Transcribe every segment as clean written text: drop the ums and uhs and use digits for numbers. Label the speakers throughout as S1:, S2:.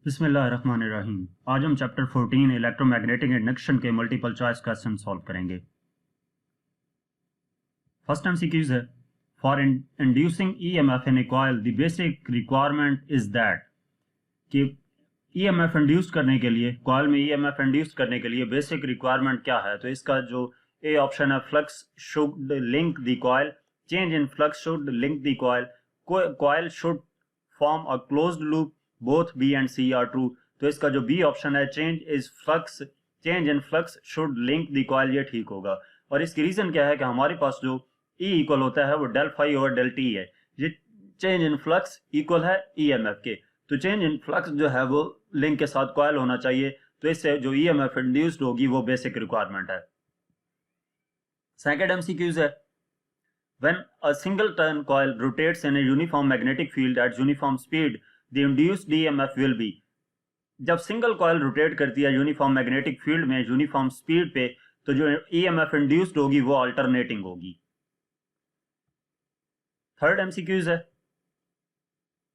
S1: बिस्मिल्लाहिर्रहमानिर्रहीम। आज हम चैप्टर 14 इलेक्ट्रोमैग्नेटिक इंडक्शन के मल्टीपल चॉइस क्वेश्चन सॉल्व करेंगे। फर्स्ट एमसीक्यूज है, for inducing EMF in a coil the basic requirement is that कि ईएमएफ इंड्यूस करने के लिए, कॉइल में ईएमएफ इंड्यूस करने के लिए बेसिक रिक्वायरमेंट क्या है। तो इसका जो ए ऑप्शन है, flux should link the coil, change in flux should link the coil, coil should form a closed loop, both B and C are true. तो इसका जो बी ऑप्शन है, change in flux should link the coil, ये ठीक होगा। और इसकी reason क्या है कि हमारे पास जो ई इक्वल होता है वो del phi over del T है। ये चेंज इन फ्लक्स इक्वल है ईएमएफ के, तो चेंज इन फ्लक्स जो है वो लिंक के साथ कॉइल होना चाहिए। तो इससे जो ईएमएफ इंड्यूस्ड होगी वो बेसिक रिक्वायरमेंट है। सेकंड एमसीक्यूज है, when a single turn coil rotates in a uniform magnetic field at uniform speed, the induced EMF will be। जब सिंगल कॉइल रोटेट करती है यूनिफॉर्म मैग्नेटिक फील्ड में uniform speed पे, तो जो EMF induced होगी वो अल्टरनेटिंग होगी। थर्ड एमसीक्यूज है,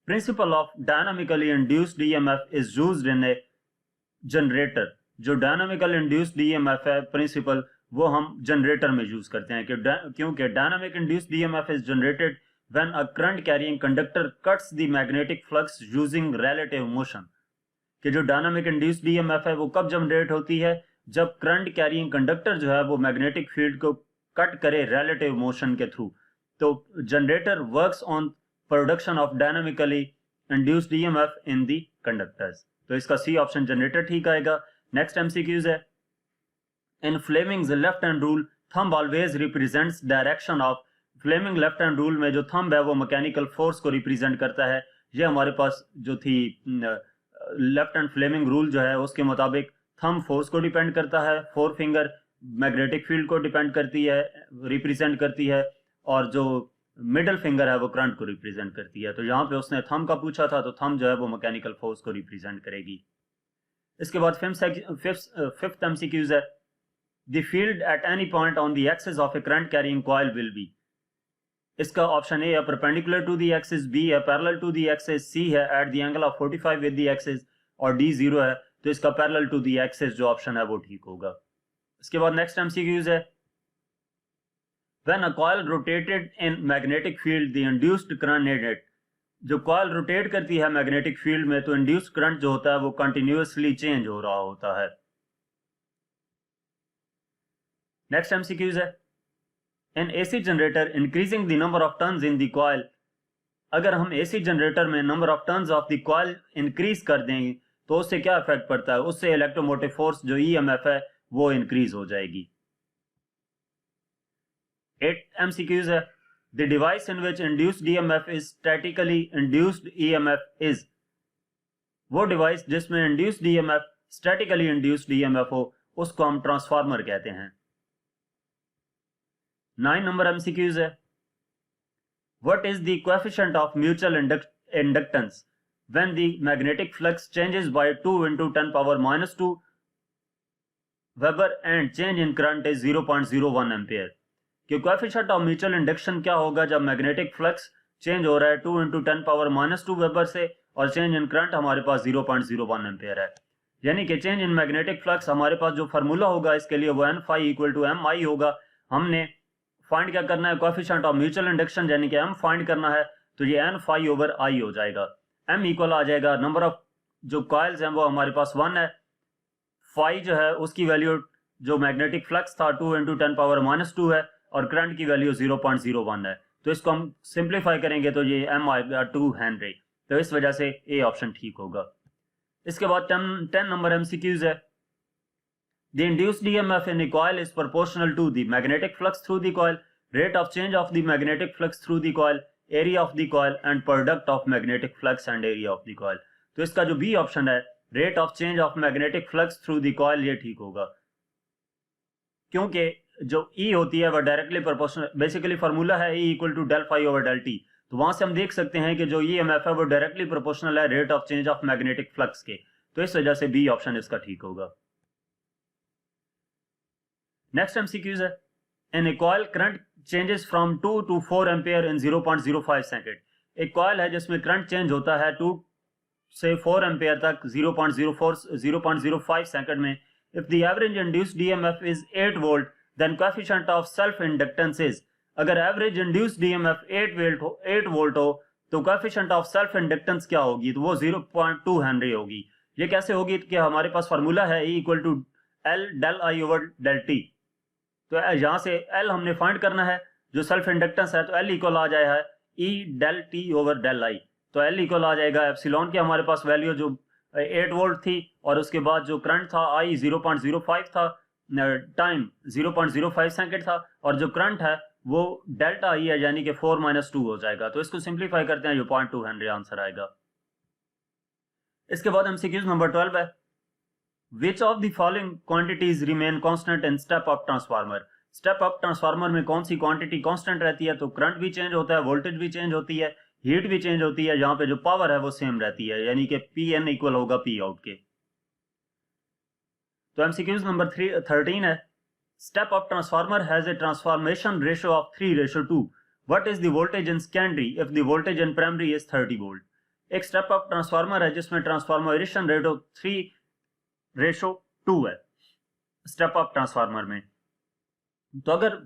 S1: principle of dynamically induced EMF is used in A generator. जो डायनामिकल इंड्यूस्ड ईएमएफ है प्रिंसिपल, वो हम जनरेटर में यूज करते हैं क्योंकि dynamic induced EMF is generated when a current carrying conductor cuts the magnetic flux using relative motion. कि जो डायनामिक इंड्यूस्ड ईएमएफ है वो कब जनरेट होती है, जब करंट कैरिंग कंडक्टर जो है वो मैग्नेटिक फील्ड को कट करे रिलेटिव मोशन के थ्रू। तो generator works on production of dynamically induced EMF in the conductors. तो इसका सी ऑप्शन जनरेटर ठीक आएगा। नेक्स्ट एमसीक्यूज है, in Fleming's left hand rule thumb always represents direction of. Fleming left hand rule में जो thumb है वो mechanical force को रिप्रेजेंट करता है। ये हमारे पास जो थी लेफ्ट हैंड फ्लेमिंग रूल जो है उसके मुताबिक थंब फोर्स को डिपेंड करता है, फोर फिंगर मैग्नेटिक फील्ड को डिपेंड करती है, रिप्रेजेंट करती है, और जो मिडल फिंगर है वो करंट को रिप्रेजेंट करती है। तो यहाँ पे उसने थंब का पूछा था, तो थंब जो है वो मैकेनिकल फोर्स को रिप्रेजेंट करेगी। इसके बाद फिफ्थ एमसीक्यूज है, the field at any point on the axis of a current carrying coil will be. इसका ऑप्शन ए है perpendicular to the axis, B है parallel to the axis, C है at the angle of 45 with the axis, और D 0 है। तो इसका parallel to the axis जो option है वो ठीक होगा। इसके बाद नेक्स्ट एमसीक्यूज है, when a coil rotated in magnetic field the induced current in it. जो कॉइल रोटेट करती है मैग्नेटिक फील्ड में, तो इंड्यूस्ड करंट जो होता है वो कंटिन्यूअसली चेंज हो रहा होता है। नेक्स्ट एमसीक्यूज है, in AC generator increasing the number of turns in the coil. अगर हम एसी जनरेटर में number of turns of the coil increase कर देंगे तो उससे क्या इफेक्ट पड़ता है, उससे इलेक्ट्रोमोटिव फोर्स जो ईएमएफ है वो इंक्रीज हो जाएगी। 8 एमसीक्यूज है, the device in which induced EMF is statically induced EMF is. वो डिवाइस जिसमें induced EMF statically induced EMF हो उसको हम ट्रांसफार्मर कहते हैं। 9 नंबर एमसीक्यूज है, what is the coefficient of mutual inductance when the magnetic flux changes by 2 into 10 power -2 weber and change in current is 0.01 ampere. कि coefficient of mutual induction क्या होगा जब मैग्नेटिक फ्लक्स चेंज हो रहा है 2 into 10 power -2 weber से, और change in current हमारे पास 0.01 एम्पियर है। यानी कि चेंज इन मैग्नेटिक फ्लक्स हमारे पास जो फार्मूला होगा इसके लिए वो N phi equal to M I होगा। हमने फाइंड क्या करना है, कोएफिशिएंट ऑफ म्यूचुअल इंडक्शन यानी कि एम फाइंड करना है, तो ये एन फाई ओवर आई हो जाएगा। एम इक्वल आ जाएगा, नंबर ऑफ जो कॉइल्स हैं वो हमारे पास 1 है, फाई जो है उसकी वैल्यू जो मैग्नेटिक फ्लक्स था 2 into 10 power -2 है, और करंट की वैल्यू 0.01 है। तो इसको हम सिंप्लीफाई करेंगे तो ये एम आएगा 2 हेनरी। तो इस वजह से ए ऑप्शन ठीक होगा। इसके बाद 10 नंबर एमसीक्यूज है, the induced EMF in a coil is proportional to the magnetic flux through the coil, rate of change of the magnetic flux through the coil, area of the coil and product of magnetic flux and area of the coil। तो इसका जो B option है, rate of change of magnetic flux through the coil, ये ठीक होगा क्योंकि जो E होती है वह डायरेक्टली प्रोपोर्शनल, बेसिकली फार्मूला है E equal to del phi over del T. तो वहां से हम देख सकते हैं कि जो EMF है वो डायरेक्टली प्रोपोर्शनल है rate of change of magnetic flux के। तो इस वजह से बी ऑप्शन इसका ठीक होगा। नेक्स्ट एमसीक्यूज है, in a coil current changes from 2 to 4 ampere in 0.05 second. एक कॉइल है जिसमें करंट चेंज होता है 2 से 4 एम्पेयर तक 0.05 सेकंड में, if the average induced EMF is 8 volt then coefficient of self inductance is, अगर एवरेज इंड्यूस्ड ईएमएफ 8 वोल्ट हो तो कोएफिशिएंट ऑफ सेल्फ इंडक्टेंस क्या होगी, तो वो 0.2 हेनरी होगी। ये कैसे होगी कि हमारे पास फार्मूला है E equal to L del I over del T। तो यहाँ से L हमने फाइंड करना है, जो सेल्फ इंडक्टेंस है, तो L इक्वल आ जाएगा E del T over del I। तो L इक्वल आ जाएगा एप्सिलॉन की हमारे पास वैल्यू जो 8 वोल्ट थी, और उसके बाद जो करंट था I 0.05 था, टाइम 0.05 सेकंड था, और जो करंट है वो डेल्टा I है, यानी कि 4-2 हो जाएगा। तो इसको सिंप्लीफाई करते हैं, जो 0.2 हेनरी आंसर आएगा। इसके बाद एमसीक्यूज नंबर 12 है, which of the following quantities remain constant in step up transformer. Step up transformer में कौन सी क्वांटिटी कांस्टेंट रहती है, तो करंट भी चेंज होता है, वोल्टेज भी चेंज होती है, हीट भी चेंज होती है, यहाँ पे जो पावर है वो सेम रहती है, यानी कि Pn इक्वल होगा P आउट के। तो एमसीक्यूज नंबर 13 है, step up transformer has a transformation ratio of 3:2। What is the voltage in secondary if the voltage in primary is 30 volt. एक स्टेप अप ट्रांसफार्मर है जिसमें ट्रांसफॉर्मेशन रेट 3:2 है step up transformer में। तो अगर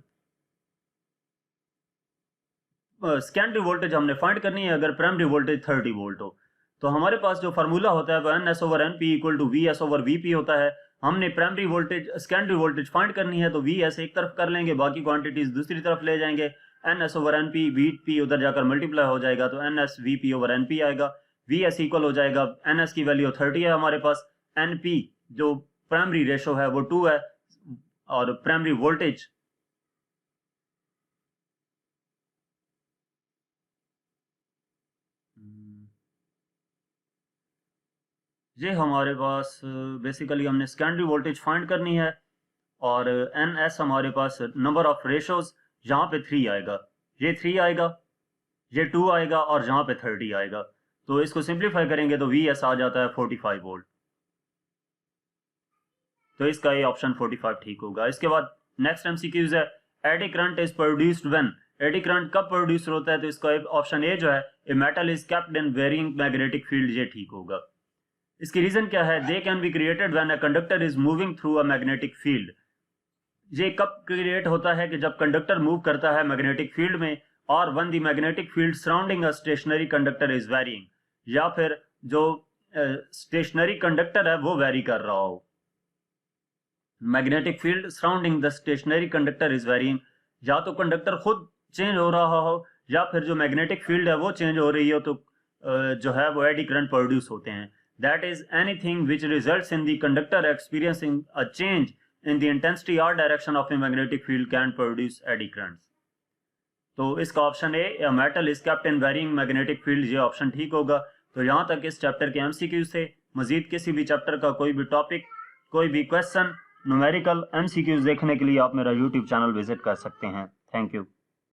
S1: secondary voltage हमने find करनी है, अगर प्राइमरी वोल्टेज 30 वोल्ट हो, तो हमारे पास जो फार्मूला होता है वो NS over NP equal to VS over VP होता है। हमने primary voltage secondary voltage find करनी है, तो VS एक तरफ कर लेंगे, बाकी क्वांटिटीज दूसरी तरफ ले जाएंगे। NS ओवर NP, VP उधर जाकर मल्टीप्लाई हो जाएगा, तो NS VP ओवर NP आएगा। VS इक्वल हो जाएगा, NS की वैल्यू 30 है हमारे पास, NP जो प्राइमरी रेशो है वो 2 है, और प्राइमरी वोल्टेज ये हमारे पास बेसिकली हमने सेकेंडरी वोल्टेज फाइंड करनी है, और NS हमारे पास नंबर ऑफ रेशोज, यहाँ पे 3 आएगा, ये 3 आएगा, ये 2 आएगा, और यहाँ पे 30 आएगा। तो इसको सिंप्लीफाई करेंगे तो VS आ जाता है 45 वोल्ट। तो इसका ये ऑप्शन 45 ठीक होगा। इसके बाद नेक्स्ट एमसीक्यूज है, eddy current is produced when. Eddy current कब प्रोड्यूस होता है, तो इसका ऑप्शन ए जो है, a metal is kept in varying magnetic field, ये ठीक होगा। इसकी रीजन क्या है, they can be created when a conductor is moving through a magnetic field. ये कब क्रिएट होता है, कि जब कंडक्टर मूव करता है मैग्नेटिक फील्ड में, और when the magnetic field surrounding a stationary conductor is varying, या फिर जो स्टेशनरी कंडक्टर है वो वेरी कर रहा हो। Magnetic field surrounding the stationary conductor is varying, या तो कंडक्टर खुद चेंज हो रहा हो, या फिर जो मैग्नेटिक फील्ड है वो चेंज हो रही हो, तो जो है वो एडी करंट प्रोड्यूस होते हैं। That is anything which results in the conductor experiencing a change in the intensity or direction of a magnetic field can produce eddy currents. तो इसका option A, a metal is kept in varying magnetic field, ये option ठीक होगा। तो यहाँ तक इस chapter के MCQs थे। मजीद किसी भी चैप्टर का कोई भी टॉपिक, कोई भी क्वेश्चन, न्यूमेरिकल MCQs देखने के लिए आप मेरा YouTube चैनल विजिट कर सकते हैं। Thank you.